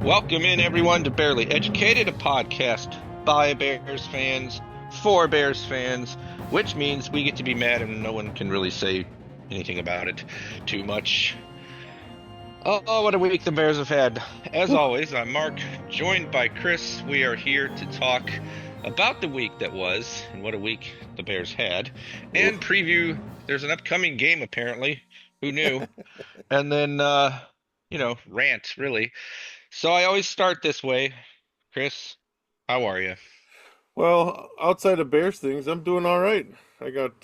Welcome in, everyone, to Barely Educated, a podcast by Bears fans, for Bears fans, which means we get to be mad and no one can really say anything about it too much. Oh, what a week the Bears have had. As always, I'm Mark, joined by Chris. We are here to talk about the week that was, and what a week the Bears had, and preview. There's an upcoming game, apparently. Who knew? And then, rant, really. So I always start this way. Chris, how are you? Well, outside of Bears things, I'm doing all right. I got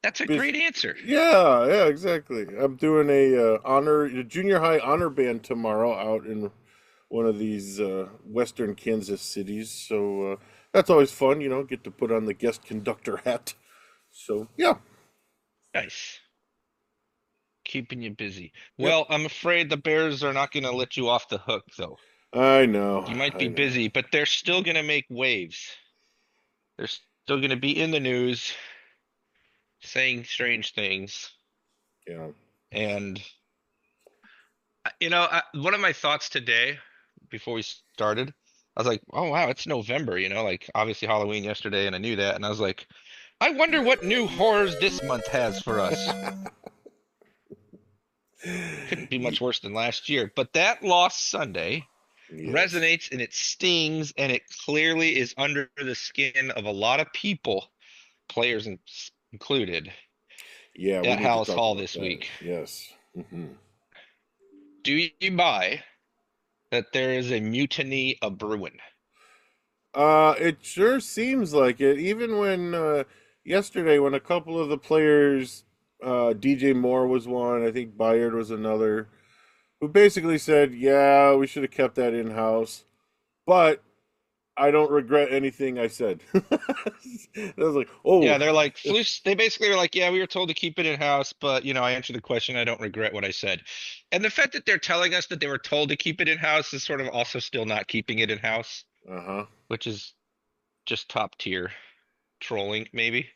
That's a bis- great answer. yeah, exactly. I'm doing a junior high honor band tomorrow out in one of these western Kansas cities. So that's always fun, get to put on the guest conductor hat. So, yeah. Nice. Keeping you busy. Yep. Well, I'm afraid the Bears are not going to let you off the hook, though. I know. You might I be know. busy, but they're still going to make waves. They're still going to be in the news, saying strange things. Yeah. And, one of my thoughts today, before we started, I was like, oh, wow, it's November, like obviously Halloween yesterday, and I knew that. And I was like, I wonder what new horrors this month has for us. Couldn't be Y- much worse than last year. But that loss Sunday Yes. resonates and it stings and it clearly is under the skin of a lot of people, players included, Yeah, we at need to Hallis talk Hall about this that. week. Yes. Do you buy that there is a mutiny a brewing? It sure seems like it. Even when yesterday, when a couple of the players, DJ Moore was one, I think Byard was another, who basically said, "Yeah, we should have kept that in house," but I don't regret anything I said. I was like, Yeah, "Oh, they're like Flus. They basically were like, yeah, we were told to keep it in house, but I answered the question. I don't regret what I said. And the fact that they're telling us that they were told to keep it in house is sort of also still not keeping it in house, uh-huh." which is just top tier trolling, maybe.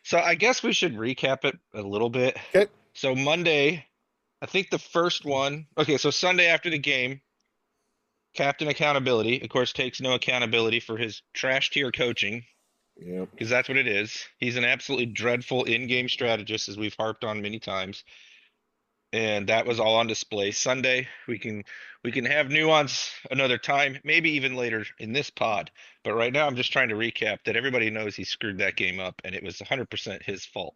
So I guess we should recap it a little bit. Okay. So Monday, I think the first one. Okay, so Sunday after the game, captain accountability, of course, takes no accountability for his trash tier coaching Yep. because that's what it is. He's an absolutely dreadful in-game strategist, as we've harped on many times, and that was all on display. Sunday, we can have nuance another time, maybe even later in this pod. But right now, I'm just trying to recap that everybody knows he screwed that game up, and it was 100% his fault.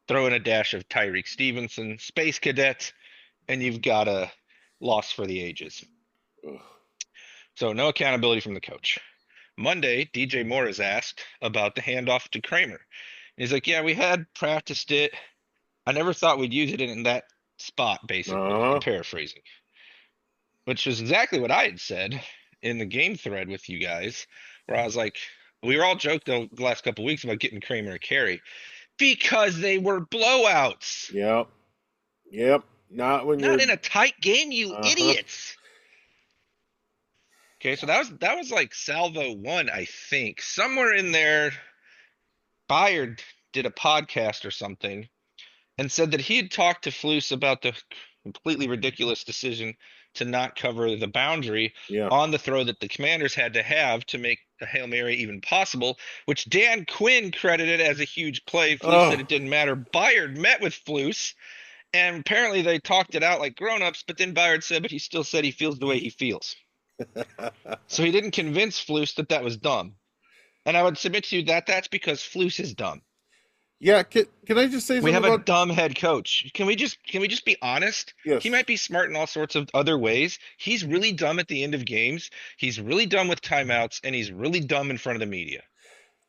Throw in a dash of Tyreek Stevenson, Space Cadet, and you've got a loss for the ages. Ugh. So no accountability from the coach. Monday, DJ Moore is asked about the handoff to Kramer. He's like, yeah, we had practiced it. I never thought we'd use it in that spot, basically. I'm Uh-huh. paraphrasing, which is exactly what I had said in the game thread with you guys, where I was like, we were all joking the last couple of weeks about getting Kramer a carry because they were blowouts. Yep. Yep. Not when Not you're in a tight game, you uh-huh. idiots. Okay, so that was like salvo one, I think. Somewhere in there, Byard did a podcast or something and said that he had talked to Flus about the completely ridiculous decision to not cover the boundary Yeah. on the throw that the Commanders had to have to make a Hail Mary even possible, which Dan Quinn credited as a huge play. Flus said Oh. it didn't matter. Byard met with Flus, and apparently they talked it out like grown-ups, but then Byard said, but he still said he feels the way he feels. So he didn't convince Flus that that was dumb. And I would submit to you that that's because Flus is dumb. Yeah, can I just say We something have a about dumb head coach. Can we just be honest? He might yes. be smart in all sorts of other ways. He's really dumb at the end of games. He's really dumb with timeouts, and he's really dumb in front of the media.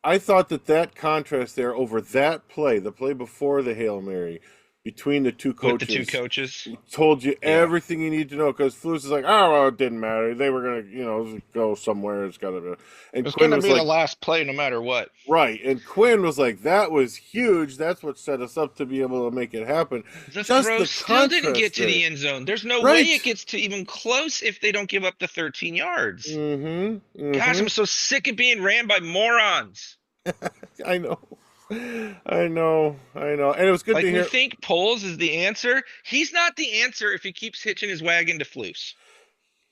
I thought that contrast there over that play, the play before the Hail Mary, between the two With the two coaches, coaches. told you Yeah. everything you need to know. Because Flus is like, oh, well, it didn't matter. They were gonna, go somewhere. It's got to. And It's Quinn gonna was be the like, last play no matter what. right. And Quinn was like, that was huge. That's what set us up to be able to make it happen. The Just throw the still didn't get contrast to the there. end zone. There's no way Right. it gets to even close if they don't give up the 13 yards. Mm-hmm. Gosh, Mm-hmm. I'm so sick of being ran by morons. I know. I know. I know. And it was good Like to we hear. think Poles is the answer. He's not the answer if he keeps hitching his wagon to Flus.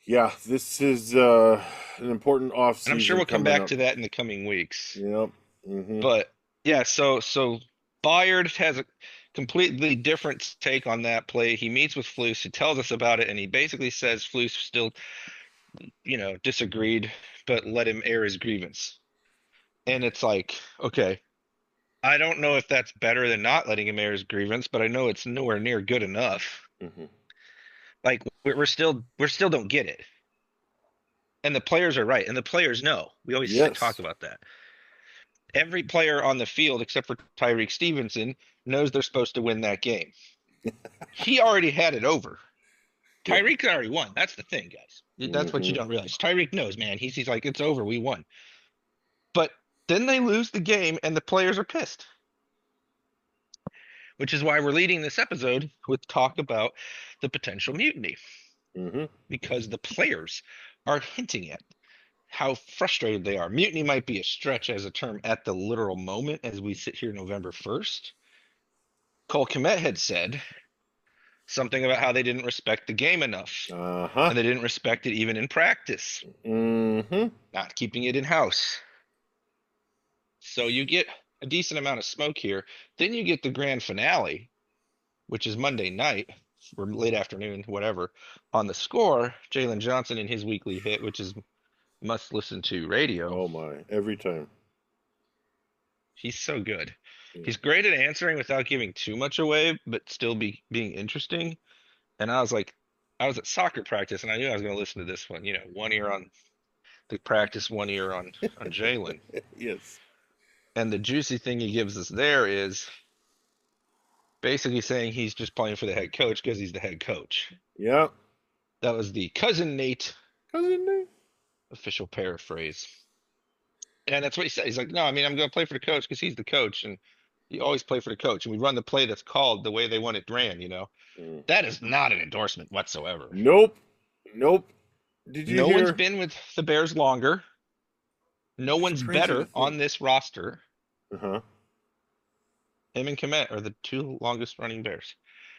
Yeah, this is an important off And I'm sure season we'll come coming back up. to that in the coming weeks. Yep. Hmm. But yeah, so Bayard has a completely different take on that play. He meets with Flus, he tells us about it, and he basically says Flus still, disagreed, but let him air his grievance. And it's like, okay, I don't know if that's better than not letting him air his grievance, but I know it's nowhere near good enough. Hmm. Like we're still don't get it. And the players are right, and the players know. We always talk Yes. about that. Every player on the field, except for Tyreek Stevenson, knows they're supposed to win that game. He already had it over. Yeah. Tyreek already won. That's the thing, guys. That's what you Hmm. don't realize. Tyreek knows, man. He's like, it's over. We won. But then they lose the game, and the players are pissed, which is why we're leading this episode with talk about the potential mutiny, Hmm. because the players are hinting at how frustrated they are. Mutiny might be a stretch as a term at the literal moment as we sit here November 1st. Cole Kmet had said something about how they didn't respect the game enough, Uh-huh. and they didn't respect it even in practice, Hmm. not keeping it in house. So you get a decent amount of smoke here. Then you get the grand finale, which is Monday night or late afternoon, whatever. On the score, Jalen Johnson in his weekly hit, which is must listen to radio. Oh my, every time. He's so good. Yeah. He's great at answering without giving too much away, but still being interesting. And I was like, I was at soccer practice, and I knew I was going to listen to this one. One ear on the practice, one ear on Jalen. Yes. And the juicy thing he gives us there is basically saying he's just playing for the head coach because he's the head coach. Yeah. That was the cousin Nate Cousin Nate. official paraphrase. And that's what he said. He's like, no, I mean, I'm going to play for the coach because he's the coach, and you always play for the coach. And we run the play that's called the way they want it ran. Mm. That is not an endorsement whatsoever. Nope. Nope. Did you No one's hear? been with the Bears longer. No It's one's crazy to better on think. this roster. Uh-huh. Him and Komet are the two longest running Bears,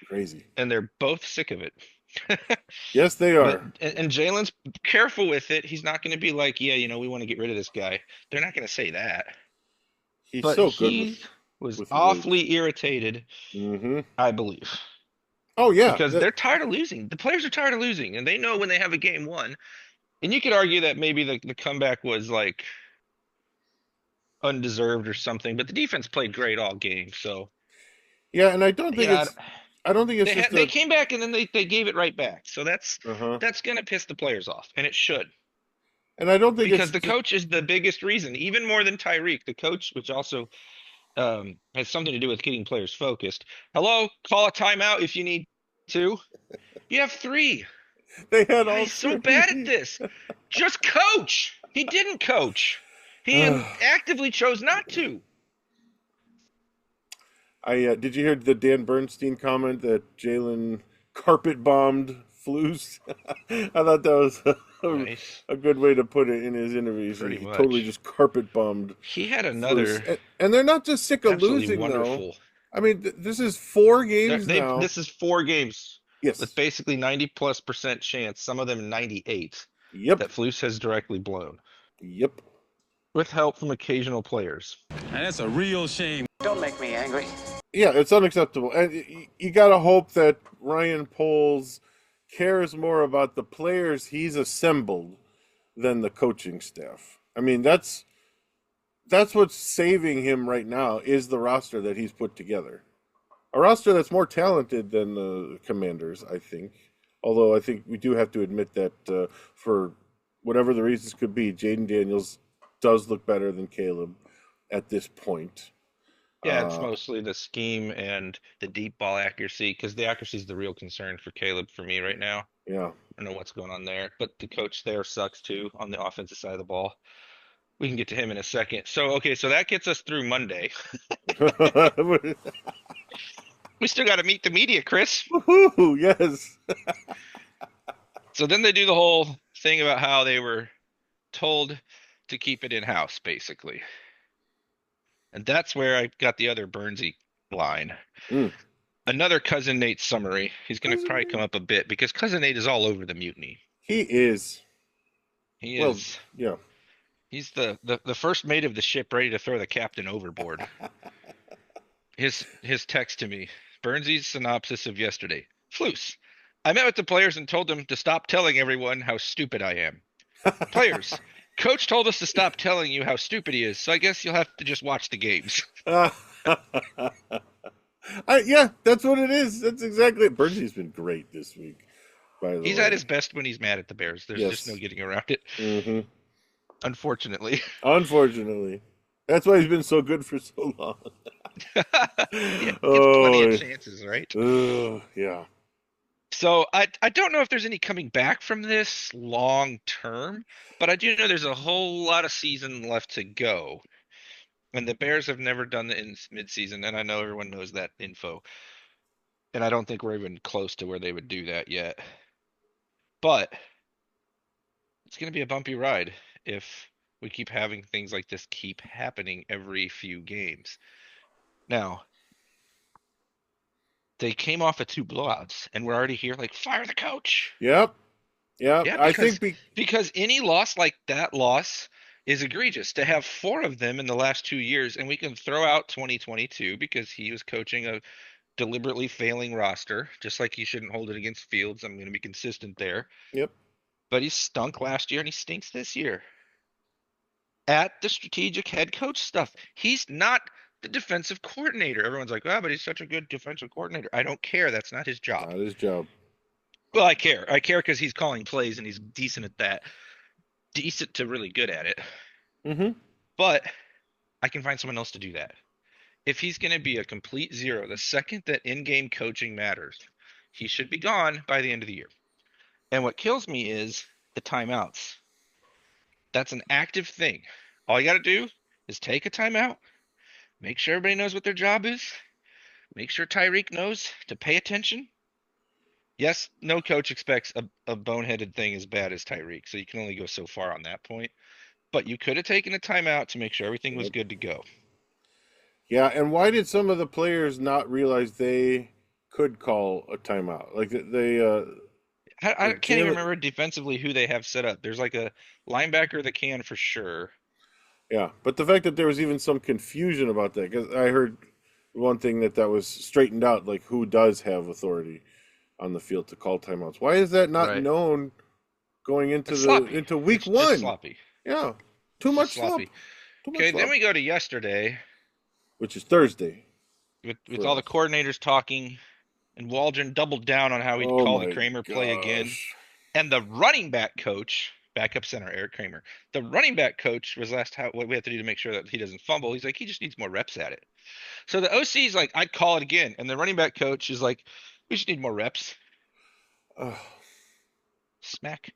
Crazy. and they're both sick of it. Yes, they But are. and Jalen's careful with it. He's not going to be like, yeah, we want to get rid of this guy. They're not going to say that. He's But so good he was with words. awfully irritated, Mm-hmm. I believe, Oh yeah. because they're tired of losing. The players are tired of losing, and they know when they have a game won. And you could argue that maybe the comeback was like undeserved or something, but the defense played great all game. So Yeah, and I don't think yeah, it's. I don't think it's just they a. came back and then they gave it right back. So Uh-huh. that's gonna piss the players off, and it should. And I don't think Because it's. the coach is the biggest reason, even more than Tyreek. The coach, which also has something to do with getting players focused. Hello, call a timeout if you need to. You have three. They had Why all he's so bad at three. this? Just coach. He didn't coach. He actively chose not to. I did you hear the Dan Bernstein comment that Jalen carpet bombed Flus? I thought that was Nice, a good way to put it in his interviews. pretty He totally much. just carpet bombed He had Flus, another and they're not just sick of absolutely losing though. wonderful. I mean, this is four games now. This is four games with Yes. basically 90+% chance, some of them 98, Yep. that Flus has directly blown, Yep. with help from occasional players. And that's a real shame. Don't make me angry. Yeah, it's unacceptable, and you got to hope that Ryan Poles cares more about the players he's assembled than the coaching staff. I mean, that's what's saving him right now is the roster that he's put together. A roster that's more talented than the Commanders, I think. Although I think we do have to admit that for whatever the reasons could be, Jaden Daniels does look better than Caleb at this point. Yeah, it's Uh, mostly the scheme and the deep ball accuracy, because the accuracy is the real concern for Caleb for me right now. yeah. I don't know what's going on there, but the coach there sucks too on the offensive side of the ball. We can get to him in a second. So, okay, so that gets us through Monday. We still got to meet the media, Chris. Woohoo, yes. So then they do the whole thing about how they were told to keep it in house, basically. And that's where I got the other Burnsy line. Mm. Another Cousin Nate summary. He's going to Cousin probably Nate. come up a bit because Cousin Nate is all over the mutiny. He is. He Well, is. yeah. He's the first mate of the ship ready to throw the captain overboard. His text to me, Burnsy's synopsis of yesterday. Floose. I met with the players and told them to stop telling everyone how stupid I am. Players. Coach told us to stop telling you how stupid he is, so I guess you'll have to just watch the games. Yeah, that's what it is. That's exactly it. Burnsy's been great this week, by the He's at way. his best when he's mad at the Bears. There's just no Yes. getting around it, Hmm. unfortunately. Unfortunately. That's why he's been so good for so long. Yeah, he gets plenty of Oh, chances, right? yeah. So I don't know if there's any coming back from this long term, but I do know there's a whole lot of season left to go. And the Bears have never done the in midseason, and I know everyone knows that info. And I don't think we're even close to where they would do that yet. But it's going to be a bumpy ride if we keep having things like this keep happening every few games. Now, they came off of two blowouts, and we're already here like fire the coach. Yep. Yep. Yeah, I think because any loss like that loss is egregious. To have four of them in the last 2 years, and we can throw out 2022 because he was coaching a deliberately failing roster, just like you shouldn't hold it against Fields. I'm going to be consistent there. yep. But he stunk last year and he stinks this year at the strategic head coach stuff. He's not the defensive coordinator. Everyone's like, oh, but he's such a good defensive coordinator. I don't care. That's not his job. Not his job. Well, I care. I care because he's calling plays and he's decent at that. Decent to really good at it. Hmm. But I can find someone else to do that. If he's going to be a complete zero, the second that in-game coaching matters, he should be gone by the end of the year. And what kills me is the timeouts. That's an active thing. All you got to do is take a timeout, make sure everybody knows what their job is, make sure Tyreek knows to pay attention. Yes, no coach expects a boneheaded thing as bad as Tyreek, so you can only go so far on that point. But you could have taken a timeout to make sure everything was Yep. good to go. Yeah, and why did some of the players not realize they could call a timeout? Like I like can't even Jalen, remember defensively who they have set up. There's like a linebacker that can for sure. yeah, but the fact that there was even some confusion about that, because I heard one thing that was straightened out, like who does have authority on the field to call timeouts. Why is that not Right. known going into It's the sloppy. into week It's just one? sloppy. Yeah, too It's just much slop, sloppy. too much Okay, then slop. we go to yesterday Which is Thursday with for all the us. coordinators talking, and Waldron doubled down on how he'd Oh call the my Kramer play again. gosh. And the running back coach, backup center Eric Kramer, the running back coach was asked what we have to do to make sure that he doesn't fumble. He's like, he just needs more reps at it. So the OC's like, I'd call it again. And the running back coach is like, we just need more reps. Ugh. Smack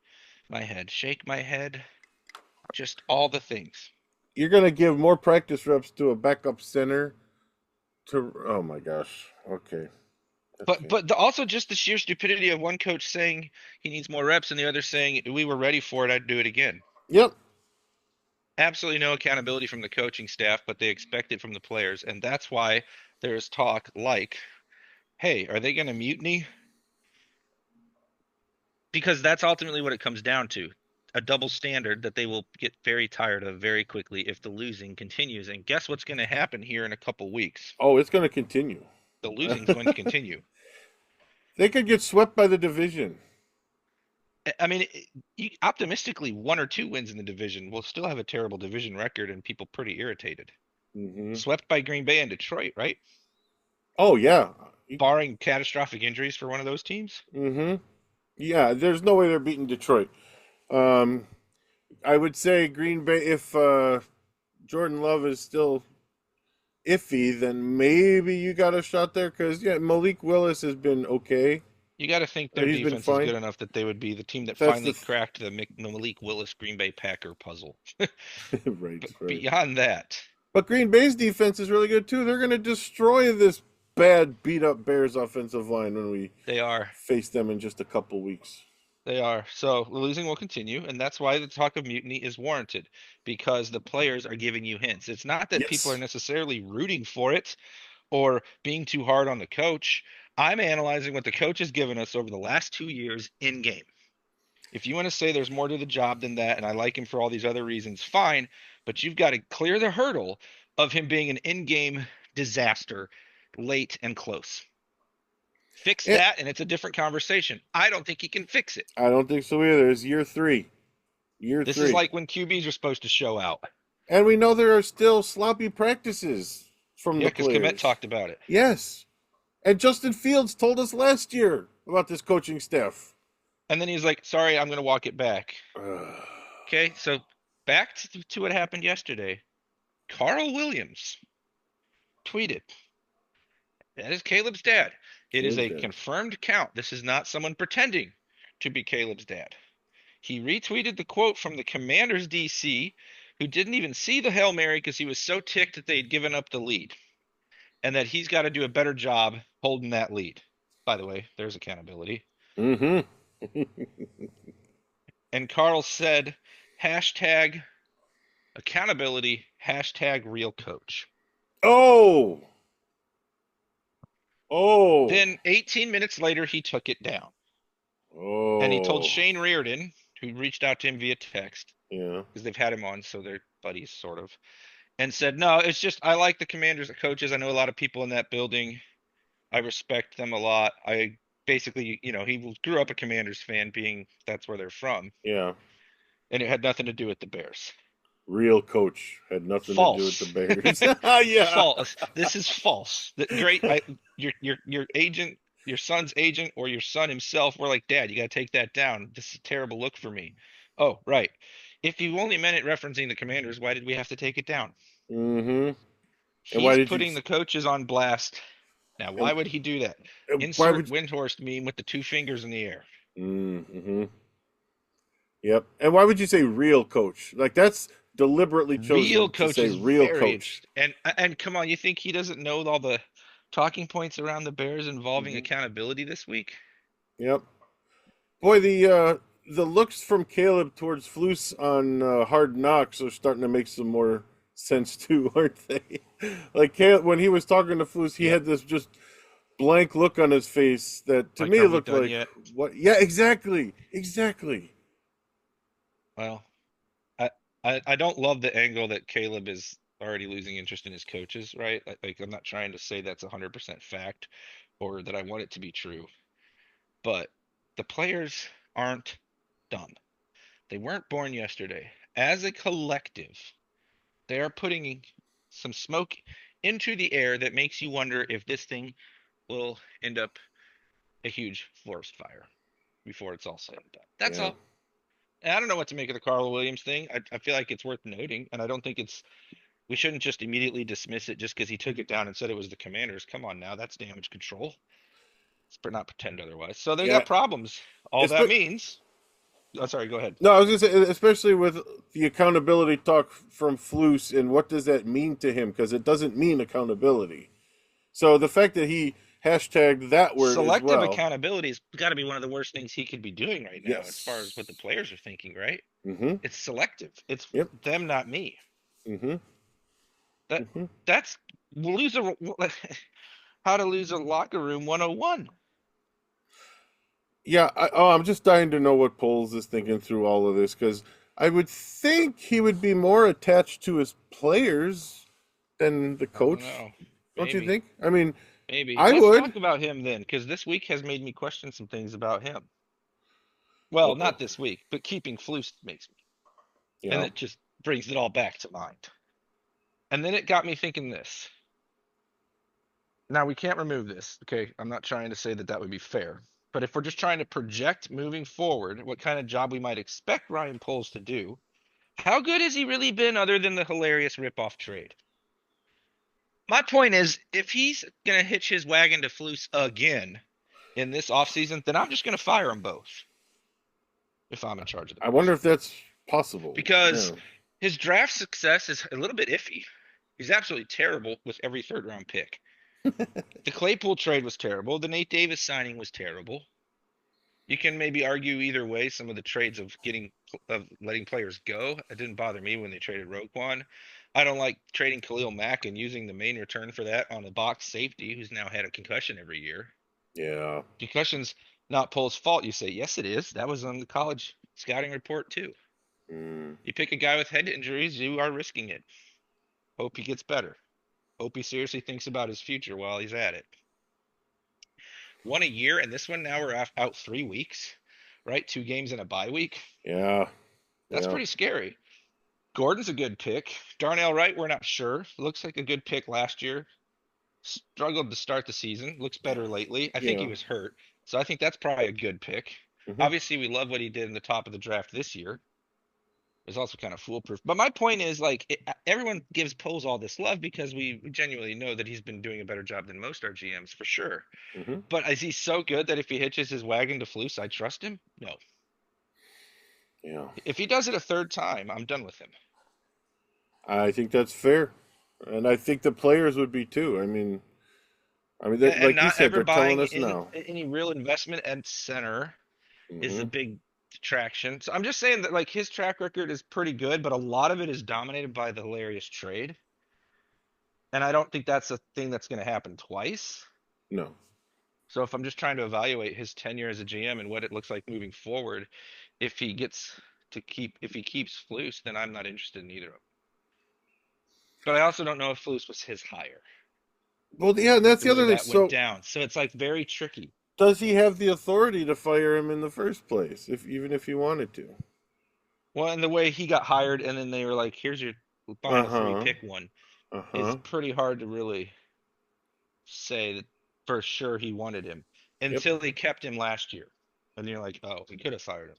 my head, shake my head, just all the things. You're gonna give more practice reps to a backup center to oh my gosh. Okay. But Okay. but also just the sheer stupidity of one coach saying he needs more reps and the other saying we were ready for it, I'd do it again. Yep. Absolutely no accountability from the coaching staff, but they expect it from the players, and that's why there's talk like, hey, are they going to mutiny? Because that's ultimately what it comes down to. A double standard that they will get very tired of very quickly if the losing continues. And guess what's going to happen here in a couple weeks? Oh, it's gonna continue. The losing is going to continue. They could get swept by the division. I mean, optimistically, one or two wins in the division will still have a terrible division record and people pretty irritated. Hmm. Swept by Green Bay and Detroit, right? Oh yeah. Barring catastrophic injuries for one of those teams. Hmm. Yeah. There's no way they're beating Detroit. Um, I would say Green Bay if Jordan Love is still iffy, then maybe you got a shot there because yeah, Malik Willis has been okay. You got to think their He's been defense is fine. good enough that they would be the team that That's the finally cracked the Malik Willis Green Bay Packer puzzle. right, But right. beyond that, But Green Bay's defense is really good too. They're going to destroy this bad, beat up Bears offensive line when we they are. face them in just a couple weeks. They are. So the losing will continue, and that's why the talk of mutiny is warranted because the players are giving you hints. It's not that people are Yes. necessarily rooting for it or being too hard on the coach. I'm analyzing what the coach has given us over the last 2 years in game. If you want to say there's more to the job than that, and I like him for all these other reasons, fine. But you've got to clear the hurdle of him being an in-game disaster, late and close. Fix Eh, that, and it's a different conversation. I don't think he can fix it. I don't think so either. It's year three. Year This is three. like when QBs are supposed to show out. And we know there are still sloppy practices from Yeah, the because Komet players. talked about it. Yes. And Justin Fields told us last year about this coaching staff. And then he's like, sorry, I'm going to walk it back. Okay, so back to what happened yesterday. Carl Williams tweeted, that is Caleb's dad. It is Caleb's a dad. confirmed count. This is not someone pretending to be Caleb's dad. He retweeted the quote from the Commanders DC, who didn't even see the Hail Mary because he was so ticked that they'd given up the lead, and that he's got to do a better job holding that lead. By the way, there's accountability. Mm-hmm. And Carl said, hashtag accountability, hashtag real coach. Oh. Oh. Then 18 minutes later, he took it down. Oh. And he told Shane Reardon, who reached out to him via text, Yeah. because they've had him on, so they're buddies, sort of, and said, no, it's just I like the Commanders as coaches. I know a lot of people in that building. I respect them a lot. I basically, he grew up a Commanders fan, being that's where they're from, Yeah. and it had nothing to do with the Bears. Real coach had nothing to do with the False. Bears. Yeah. False. This is false. Your agent, your son's agent, or your son himself were like, Dad, you got to take that down. This is a terrible look for me. Oh, right. If you only meant it referencing the Commanders, why did we have to take it down? Mm-hmm. And why He's did putting you? the coaches on blast. Now, why And, would he do that? and why Insert would? Windhorst meme with the two fingers in the air. Mm-hmm. Yep. And why would you say real coach? Like that's deliberately Real chosen to coach say is real very coach. interesting. And come on, you think he doesn't know all the talking points around the Bears involving Mm-hmm. accountability this week? Yep. Boy, the looks from Caleb towards Flus on Hard Knocks are starting to make some more sense too, aren't they? Like Caleb, when he was talking to Flus, he Yep. had this just blank look on his face that to Like, me are we looked done like yet? what? Yeah, exactly, exactly. Well, I don't love the angle that Caleb is already losing interest in his coaches, right? Like I'm not trying to say that's 100% fact or that I want it to be true, but the players aren't dumb. They weren't born yesterday. As a collective, they are putting some smoke into the air that makes you wonder if this thing will end up a huge forest fire before it's all said and done. That's Yeah. all. And I don't know what to make of the Carl Williams thing. I feel like it's worth noting, and I don't think we shouldn't just immediately dismiss it just because he took it down and said it was the Commanders. Come on now, that's damage control. Let's not pretend otherwise. So they Yeah. got problems. All It's that means. Oh, sorry, go ahead. no, I was gonna say, especially with the accountability talk from Flus, and what does that mean to him? Because it doesn't mean accountability. So the fact that he hashtagged that word as Selective well. accountability has got to be one of the worst things he could be doing right now, as far as what the Yes. players are thinking, right? Mm-hmm. It's selective. It's Yep. them, not me. Mm-hmm. That Mm-hmm. that's lose a how to lose a locker room 101. Yeah. I'm just dying to know what Poles is thinking through all of this because I would think he would be more attached to his players than the I don't coach. know. Don't you Maybe. think? I mean, Maybe. I Let's would. talk about him then, because this week has made me question some things about him. Well, Uh-oh. not this week, but keeping Flus makes me. And Yeah. it just brings it all back to mind. And then it got me thinking this. Now, we can't remove this, okay? I'm not trying to say that that would be fair. But if we're just trying to project moving forward what kind of job we might expect Ryan Poles to do, how good has he really been other than the hilarious rip-off trade? My point is, if he's going to hitch his wagon to Flus again in this offseason, then I'm just going to fire them both if I'm in charge of the I wonder Bears. if that's possible. Because Yeah. his draft success is a little bit iffy. He's absolutely terrible with every third round pick. The Claypool trade was terrible. The Nate Davis signing was terrible. You can maybe argue either way some of the trades of letting players go. It didn't bother me when they traded Roquan. I don't like trading Khalil Mack and using the main return for that on a box safety who's now had a concussion every year. Yeah. Concussion's not Pole's fault. You say, yes, it is. That was on the college scouting report too. Mm. You pick a guy with head injuries, you are risking it. Hope he gets better. Hope he seriously thinks about his future while he's at it. One a year, and this one now we're out 3 weeks, right? 2 games in a bye week. Yeah. That's Yeah. pretty scary. Gordon's a good pick. Darnell Wright, we're not sure. Looks like a good pick last year. Struggled to start the season. Looks better lately. I think he Yeah. was hurt. So I think that's probably a good pick. Hmm. Obviously, we love what he did in the top of the draft this year. It was also kind of foolproof. But my point is, like, everyone gives Poles all this love because we genuinely know that he's been doing a better job than most our GMs for sure. Hmm. But is he so good that if he hitches his wagon to Flus, I trust him? No. Yeah. If he does it a third time, I'm done with him. I think that's fair, and I think the players would be too. And Like you not said, ever they're telling buying us in now. any real investment at center is a Hmm. big detraction. So I'm just saying that like his track record is pretty good, but a lot of it is dominated by the hilarious trade. And I don't think that's a thing that's going to happen twice. No. So if I'm just trying to evaluate his tenure as a GM and what it looks like moving forward, if he keeps Flus, then I'm not interested in either of them. But I also don't know if Flus was his hire Well, yeah, and that's the the way other thing. that went So, down. So it's like very tricky. does he have the authority to fire him in the first place, if even if he wanted to? Well, and the way he got hired, and then they were like, "Here's your Uh final three, huh. pick one," Uh is huh. pretty hard to really say that for sure he wanted him Yep. until they kept him last year, and you're like, "Oh, he could have fired him."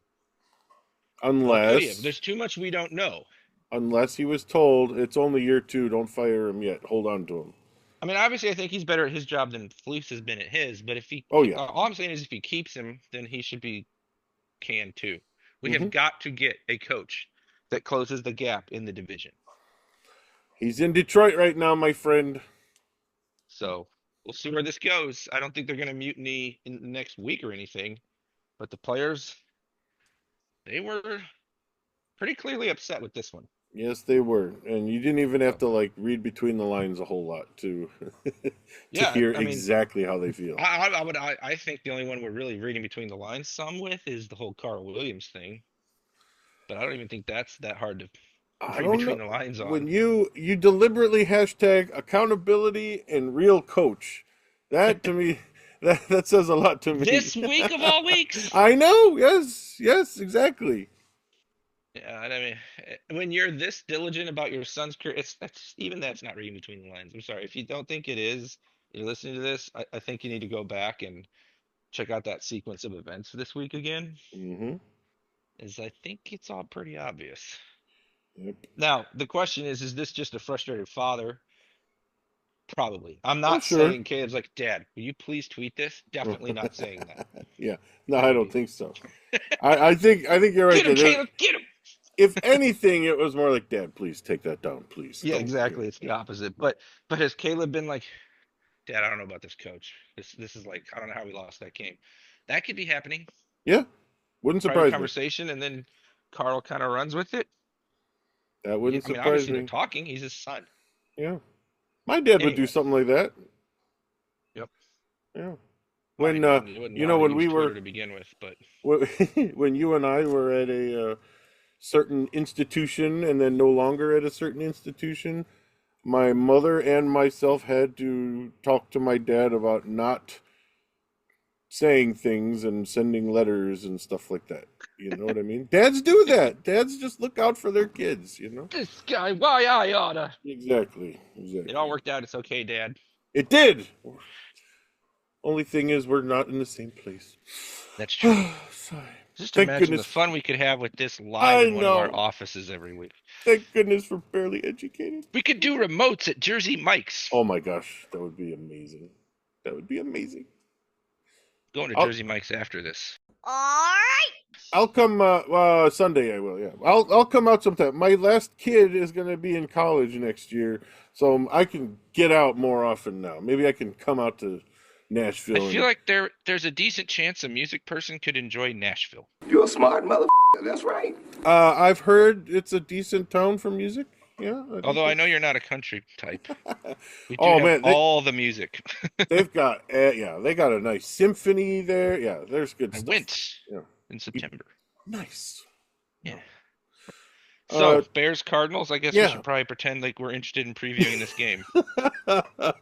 Well, could he have? Unless, There's too much we don't know. unless he was told it's only year two, don't fire him yet. Hold on to him. I mean, obviously, I think he's better at his job than Fleece has been at his. But if Oh yeah. all I'm saying is, if he keeps him, then he should be canned too. We Hmm. have got to get a coach that closes the gap in the division. He's in Detroit right now, my friend. So we'll see where this goes. I don't think they're going to mutiny in the next week or anything, but the players, they were pretty clearly upset with this one. Yes, they were, and you didn't even have So to like read between the lines a whole lot to to yeah, hear I mean, exactly how they feel. I think the only one we're really reading between the lines some with is the whole Carl Williams thing, but I don't even think that's that hard to I read don't know between the lines when on. you deliberately hashtag accountability and real coach. That to me, that says a lot to me. This week of all weeks. I know. Yes, yes, exactly. Yeah, I mean, when you're this diligent about your son's career, that's not reading between the lines. I'm sorry if you don't think it is. You're listening to this. I think you need to go back and check out that sequence of events for this week again, Hmm. as I think it's all pretty obvious. Yep. Now, the question is this just a frustrated father? Probably. I'm Oh, not sure. saying Caleb's like, Dad, will you please tweet this? Definitely not saying that. Yeah. No, That I would don't be, think so. I think you're right get him, there. Caleb, get him. If anything, it was more like, Dad, please take that down, please. Yeah, Don't. Yeah. exactly. It's the opposite. But has Caleb been like, Dad, I don't know about this coach. This is like, I don't know how we lost that game. That could be happening. Yeah. Wouldn't Private surprise me. conversation, and then Carl kind of runs with it. That wouldn't I mean, surprise obviously they're me. talking. He's his son. Yeah. My dad would do Anyway, something like that. yep. Yeah. Well, he When wouldn't. He wouldn't know how to when use we Twitter were to begin with, but when you and I were at a certain institution and then no longer at a certain institution, my mother and myself had to talk to my dad about not saying things and sending letters and stuff like that. You know what I mean? Dads do that. Dads just look out for their kids, you know? this guy, why I oughta. Exactly. It all Exactly. worked out. It's okay, Dad. It did. Only thing is we're not in the same place. That's true. Sigh. Just Thank imagine the goodness. fun we could have with this live I in one of our know. offices every week. Thank goodness for Barely Educated. We could do remotes at Jersey Mike's. Oh my gosh, that would be amazing. That would be amazing. Going to I'll Jersey Mike's after this. I'll come Sunday. I will. Yeah, I'll come out sometime. My last kid is going to be in college next year, so I can get out more often now. Maybe I can come out to I Nashville feel and like there's a decent chance a music person could enjoy Nashville. You're a smart mother. That's right. I've heard it's a decent town for music. Yeah, I think Although I that's... know you're not a country type. We do Oh have man, all the music. they've got yeah, they got a nice symphony there. Yeah, there's good I stuff. went Yeah. in September. Nice. Yeah. Uh, So, Bears Cardinals, I guess we yeah. should probably pretend like we're interested in previewing this game. I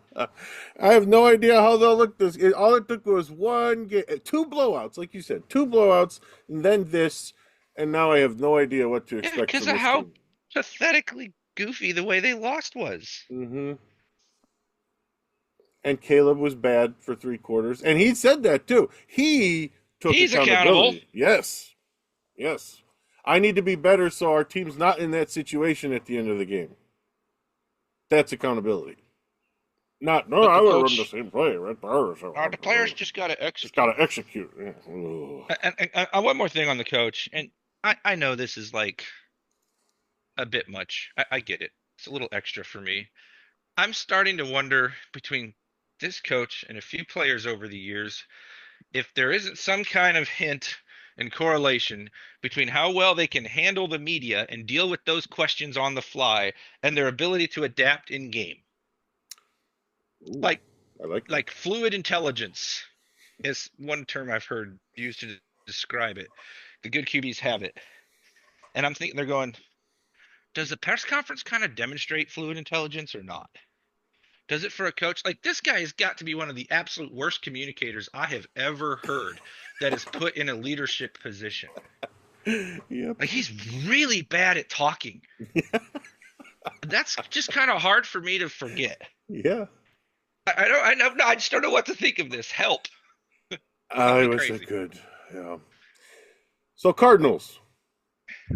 have no idea how they'll look this. All it took was one game, two blowouts, like you said, two blowouts, and then this, and now I have no idea what to Yeah, expect because from of this how team. pathetically goofy the way they lost was. Hmm. And Caleb was bad for 3 quarters, and he said that too. He took He's accountable. accountability. Yes, yes. I need to be better so our team's not in that situation at the end of the game. That's accountability. Not, no, But I the would run the coach, same play. Right? the players just got to Just got execute. to execute. Ugh. And one more thing on the coach, and I know this is like a bit much. I get it. It's a little extra for me. I'm starting to wonder between this coach and a few players over the years if there isn't some kind of hint and correlation between how well they can handle the media and deal with those questions on the fly and their ability to adapt in game. Ooh, Like I like that. like fluid intelligence is one term I've heard used to describe it. The good QBs have it. And I'm thinking they're going, does the press conference kind of demonstrate fluid intelligence or not? Does it for a coach? Like this guy has got to be one of the absolute worst communicators I have ever heard that is put in a leadership position. Yep. Like he's really bad at talking. That's just kind of hard for me to forget. Yeah. I just don't know what to think of this. Help. I Me was a crazy. good. Yeah. So Cardinals.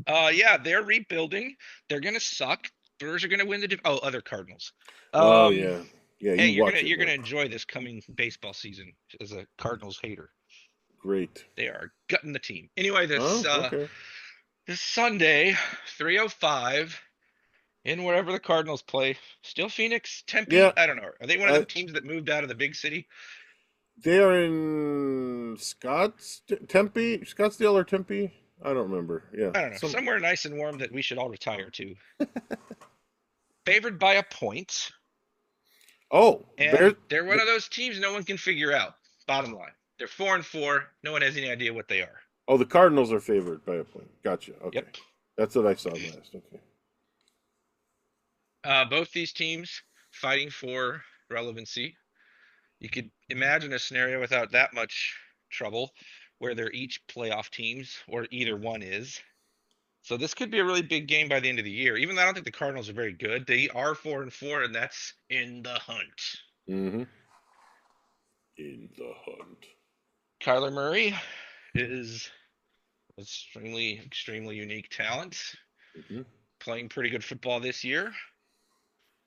Yeah, they're rebuilding. They're gonna suck. Brewers are gonna win the other Cardinals. Oh Um, yeah. Yeah. hey, You watch it, you're gonna man. enjoy this coming baseball season as a Cardinals hater. Great. They are gutting the team. Anyway, this Oh, okay. this Sunday, 3:05 in wherever the Cardinals play. Still Phoenix, Yeah. Tempe. I don't know. Are they one of Uh, them teams that moved out of the big city? they are in Scottsdale or Tempe. I don't remember. Yeah. I don't know. Some. Somewhere nice and warm that we should all retire to. Favored by a point, Oh, Bears. and they're one of those teams no one can figure out. Bottom line, they're 4-4. No one has any idea what they are. Oh, the Cardinals are favored by a point. Gotcha. Okay. Yep. That's what I saw last. Okay. Both these teams fighting for relevancy. You could imagine a scenario without that much trouble where they're each playoff teams, or either one is. So this could be a really big game by the end of the year. Even though I don't think the Cardinals are very good, they are 4-4, and that's in the hunt. Mm-hmm. In the hunt. Kyler Murray is extremely unique talent, Mm-hmm. playing pretty good football this year.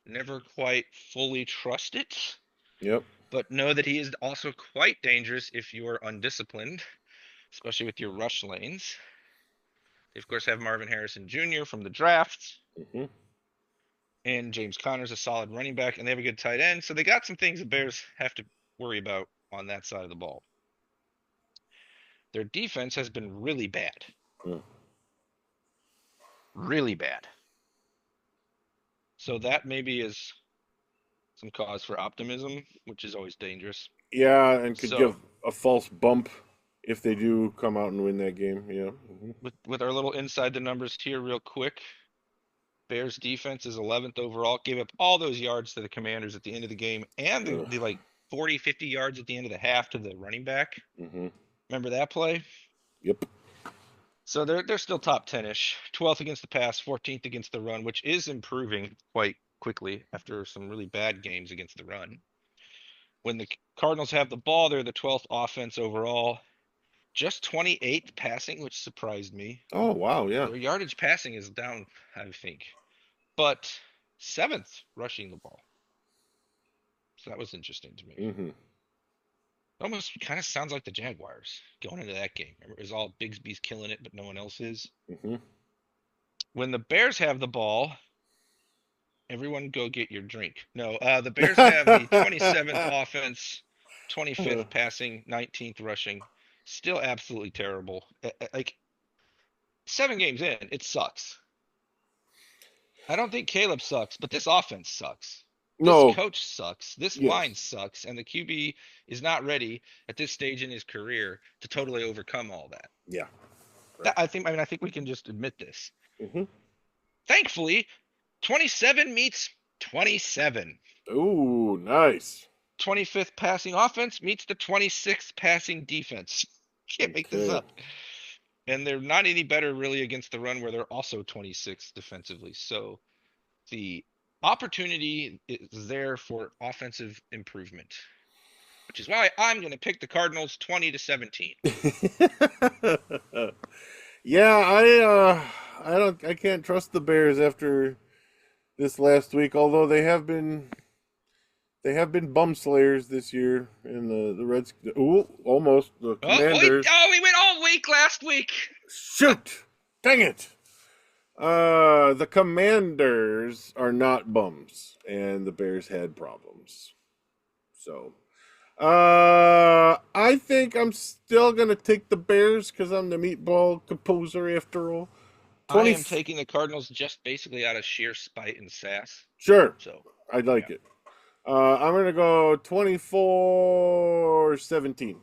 Never quite fully trust it, Yep. but know that he is also quite dangerous if you are undisciplined, especially with your rush lanes. They, of course, have Marvin Harrison Jr. from the draft, Mm-hmm. and James Conner's a solid running back, and they have a good tight end. So they got some things the Bears have to worry about on that side of the ball. Their defense has been really bad. Mm. Really bad. So that maybe is some cause for optimism, which is always dangerous. Yeah, and could give So a false bump if they do come out and win that game. Yeah. Mm-hmm. with our little inside the numbers here real quick, Bears defense is 11th overall, gave up all those yards to the Commanders at the end of the game and the Ugh. like 40, 50 yards at the end of the half to the running back. Mm-hmm. Remember that play? Yep. So they're still top 10-ish. 12th against the pass, 14th against the run, which is improving quite quickly after some really bad games against the run. When the Cardinals have the ball, they're the 12th offense overall. Just 28th passing, which surprised me. Oh wow, yeah. Their yardage passing is down, I think, but 7th rushing the ball. So that was interesting to me. Mm-hmm. Almost kind of sounds like the Jaguars going into that game. It was all Bigsby's killing it, but no one else is. Mm-hmm. When the Bears have the ball, everyone go get your drink. No, the Bears have the 27th offense, 25th passing, 19th rushing. Still absolutely terrible. Like 7 games in, it sucks. I don't think Caleb sucks, but this offense sucks. This No. coach sucks. This Yes. line sucks, and the QB is not ready at this stage in his career to totally overcome all that. Yeah. I think we can just admit this. Mm-hmm. Thankfully, 27 meets 27. Ooh, nice. 25th passing offense meets the 26th passing defense. Can't make this Okay. up. And they're not any better really against the run where they're also 26th defensively. So the opportunity is there for offensive improvement, which is why I'm going to pick the Cardinals 20-17. Yeah, I can't trust the Bears after this last week, although they have been bum slayers this year in the Reds. Ooh, almost the Commanders. We went all week last week. Shoot! Dang it! The Commanders are not bums, and the Bears had problems. So, I think I'm still gonna take the Bears because I'm the meatball composer after all. I 20. am taking the Cardinals just basically out of sheer spite and sass. Sure, So, I'd like yeah. it. I'm gonna go 24-17.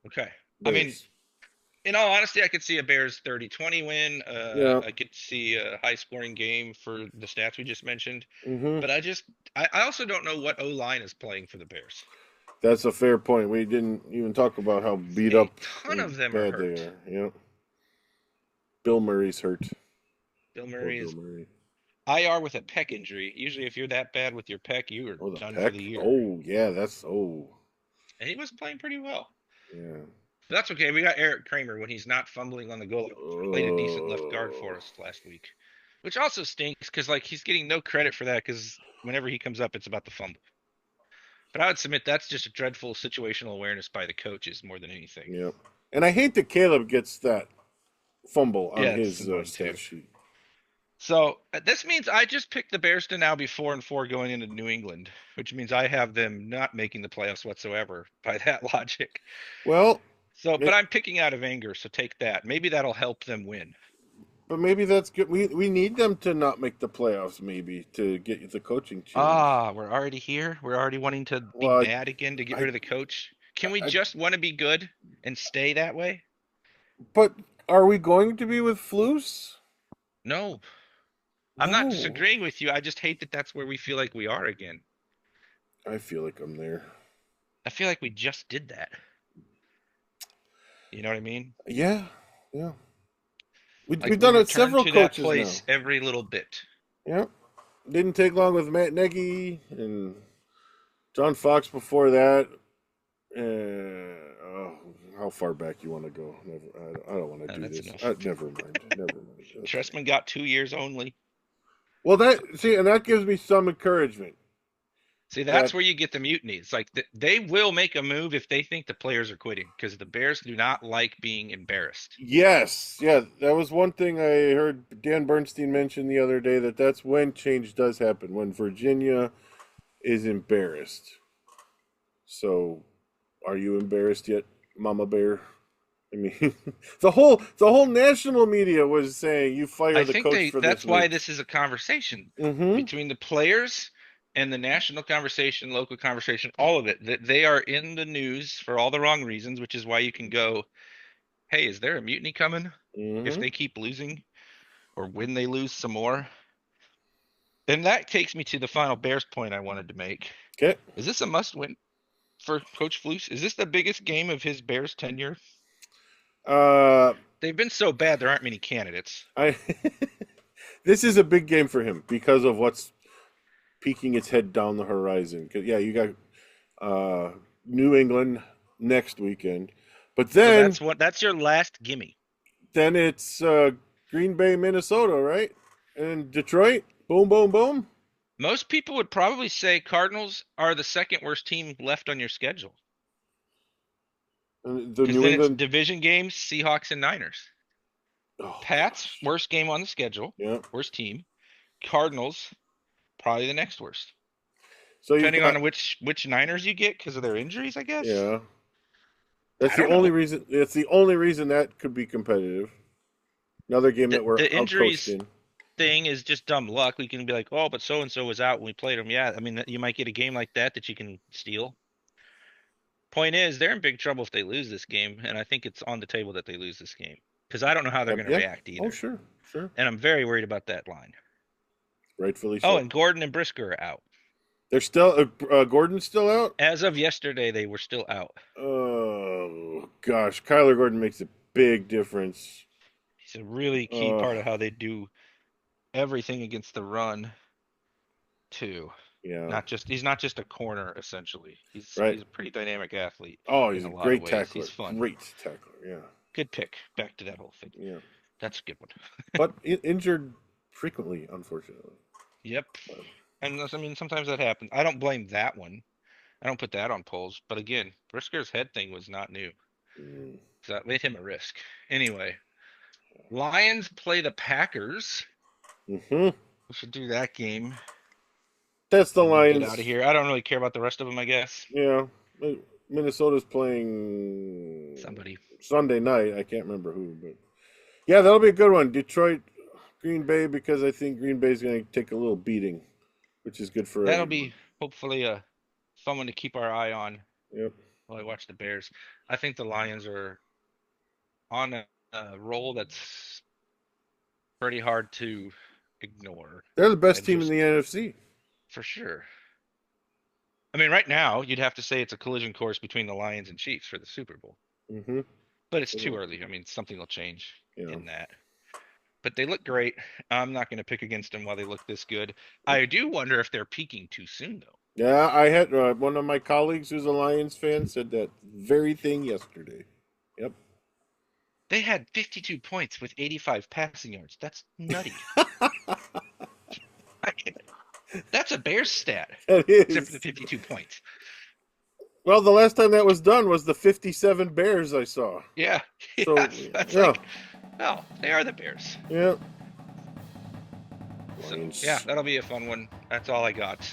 Okay. I mean, Bears. in all honesty, I could see a Bears 30-20 win. Yeah. I could see a high scoring game for the stats we just mentioned. Mm-hmm. But I also don't know what O-line is playing for the Bears. That's a fair point. We didn't even talk about how beat A up ton and of them are bad they hurt. are. Yep. Bill Murray's hurt. Bill Poor Murray Bill is Murray. IR with a pec injury. Usually, if you're that bad with your pec, you are Oh, the done for peck. the year. Oh, yeah. And he was playing pretty well. Yeah. But that's okay. We got Eric Kramer when he's not fumbling on the goal. Played a decent left guard for Oh. us last week, which also stinks because he's getting no credit for that because whenever he comes up, it's about the fumble. But I would submit that's just a dreadful situational awareness by the coaches more than anything. Yep. And I hate that Caleb gets that fumble on Yeah, his it's annoying stat too. sheet. So this means I just picked the Bears to now be 4-4 going into New England, which means I have them not making the playoffs whatsoever by that logic. Well, So, but I'm picking out of anger, so take that. Maybe that'll help them win. but maybe that's good. We need them to not make the playoffs, maybe, to get the coaching change. We're already here. We're already wanting to be Well, bad again to get I, rid of the coach. Can we I, just want to be good and stay that way? but are we going to be with Flus? No. I'm not No. disagreeing with you. I just hate that that's where we feel like we are again. I feel like I'm there. I feel like we just did that. You know what I mean? Yeah. Like We've done we it several return to that coaches place now. every little bit. Yeah. Didn't take long with Matt Nagy and John Fox before that. How far back you want to go? I don't want to do That's this. enough. Never mind. Okay. Trestman got 2 years only. Well, that gives me some encouragement. See, that's That where you get the mutiny. It's like they will make a move if they think the players are quitting because the Bears do not like being embarrassed. yes, yeah, that was one thing I heard Dan Bernstein mention the other day. That's when change does happen, when Virginia is embarrassed. So, are you embarrassed yet, Mama Bear? I mean, the whole national media was saying you fire I the think coach for that's this why week. this is a conversation Mm-hmm. between the players and the national conversation, local conversation, all of it. That they are in the news for all the wrong reasons, which is why you can go, hey, is there a mutiny coming if Mm-hmm. they keep losing or when they lose some more? And that takes me to the final Bears point I wanted to make. Okay. Is this a must win for Coach Flus? Is this the biggest game of his Bears tenure? Uh, They've been so bad there aren't many candidates. I this is a big game for him because of what's peeking its head down the horizon. 'Cause, yeah, you got New England next weekend, but So then that's your last gimme. it's Green Bay, Minnesota, right? And Detroit. Boom, boom, boom. Most people would probably say Cardinals are the second worst team left on your schedule. And the Because New then it's England. division games, Seahawks and Niners. Oh, Pats, gosh. worst game on the schedule, Yeah. worst team. Cardinals, probably the next worst. So you Depending got on which Niners you get because of their injuries, I guess. yeah. That's I the don't only know. reason. It's the only reason that could be competitive. Another game that we're The outcoached injuries in. thing is just dumb luck. We can be like, oh, but so and so was out when we played them. Yeah, I mean, you might get a game like that you can steal. Point is, they're in big trouble if they lose this game, and I think it's on the table that they lose this game because I don't know how they're going to react either. Oh, sure. And I'm very worried about that line. Rightfully so. Oh, and Gordon and Brisker are out. They're still Gordon's still out? As of yesterday, they were still out. Oh, gosh. Kyler Gordon makes a big difference. He's a really key part of how they do everything against the run, too. Yeah. He's not just a corner, essentially. He's a pretty dynamic athlete. Oh, he's a great tackler. He's fun. Great tackler, yeah. Good pick. Back to that whole thing. Yeah. That's a good one. But injured frequently, unfortunately. Yep. And I mean, sometimes that happens. I don't blame that one. I don't put that on polls. But again, Brisker's head thing was not new. So that made him a risk. Anyway, Lions play the Packers. We should do that game. That's the Lions. Get out of here. I don't really care about the rest of them, I guess. Yeah. Minnesota's playing somebody Sunday night. I can't remember who, but yeah, that'll be a good one. Detroit, Green Bay, because I think Green Bay's going to take a little beating, which is good for That'll everyone. be hopefully a fun one to keep our eye on. Yep. While I watch the Bears. I think the Lions are on a roll that's pretty hard to ignore. They're the best team in the NFC. For sure. I mean, right now, you'd have to say it's a collision course between the Lions and Chiefs for the Super Bowl. But it's too early. I mean, something will change in that. But they look great. I'm not going to pick against them while they look this good. I do wonder if they're peaking too soon, though. Yeah, I had one of my colleagues who's a Lions fan said that very thing yesterday. Yep. They had 52 points with 85 passing yards. That's nutty. That's a Bears stat. That is. Except for the 52 points. Well, the last time that was done was the 57 Bears I saw. Yeah. So, that's like, well, they are the Bears. Yeah. So, yeah, that'll be a fun one. That's all I got.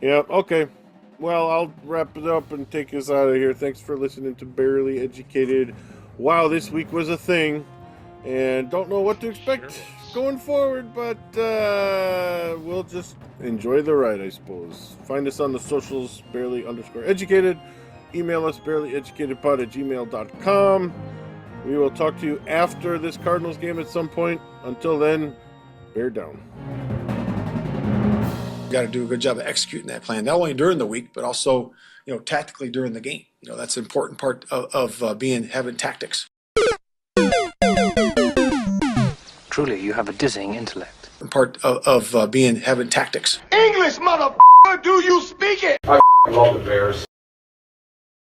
Yeah, okay. Well, I'll wrap it up and take us out of here. Thanks for listening to Barely Educated. Wow, this week was a thing. And don't know what to expect going forward, but we'll just enjoy the ride, I suppose. Find us on the socials, barely_educated. Email us, bearlyeducatedpod@gmail.com. We will talk to you after this Cardinals game at some point. Until then, bear down. Got to do a good job of executing that plan, not only during the week, but also, tactically during the game. That's an important part of having tactics. Truly, you have a dizzying intellect. Part of having tactics. English, mother***, do you speak it? I love the Bears.